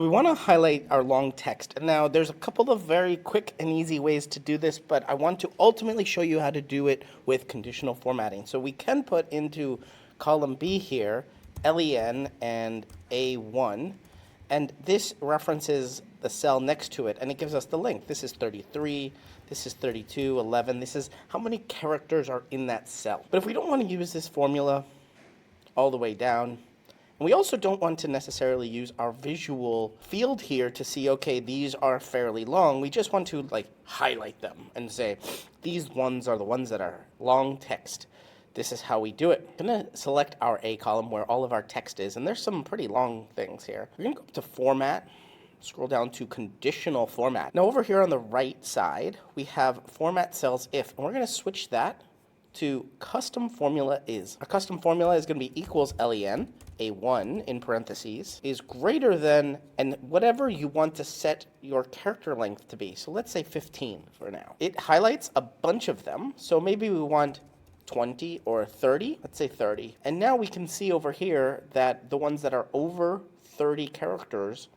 We want to highlight our long text. And now there's a couple of very quick and easy ways to do this, but I want to ultimately show you how to do it with conditional formatting. So we can put into column B here, LEN and A1, and this references the cell next to it, and it gives us the length. This is 33, this is 32, 11. This is how many characters are in that cell. But if we don't want to use this formula all the way down, and we also don't want to necessarily use our visual field here to see, okay, these are fairly long. We just want to highlight them and say, these ones are the ones that are long text. This is how we do it. I'm going to select our A column where all of our text is, and there's some pretty long things here. We're going to go up to Format, scroll down to Conditional Format. Now over here on the right side, we have Format Cells If, and we're going to switch that to Custom Formula Is. Our custom formula is going to be equals len, A1 in parentheses, is greater than, and whatever you want to set your character length to be. So let's say 15 for now. It highlights a bunch of them, so maybe we want 20 or 30. Let's say 30. And now we can see over here that the ones that are over 30 characters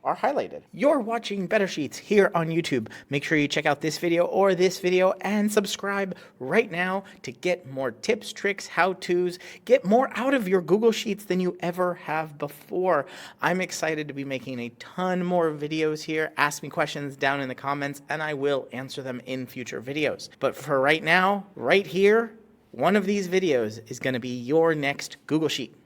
are highlighted. You're watching Better Sheets here on YouTube. Make sure you check out this video or this video and subscribe right now to get more tips, tricks, how-tos, get more out of your Google Sheets than you ever have before. I'm excited to be making a ton more videos here. Ask me questions down in the comments and I will answer them in future videos. But for right now, right here, one of these videos is going to be your next Google Sheet.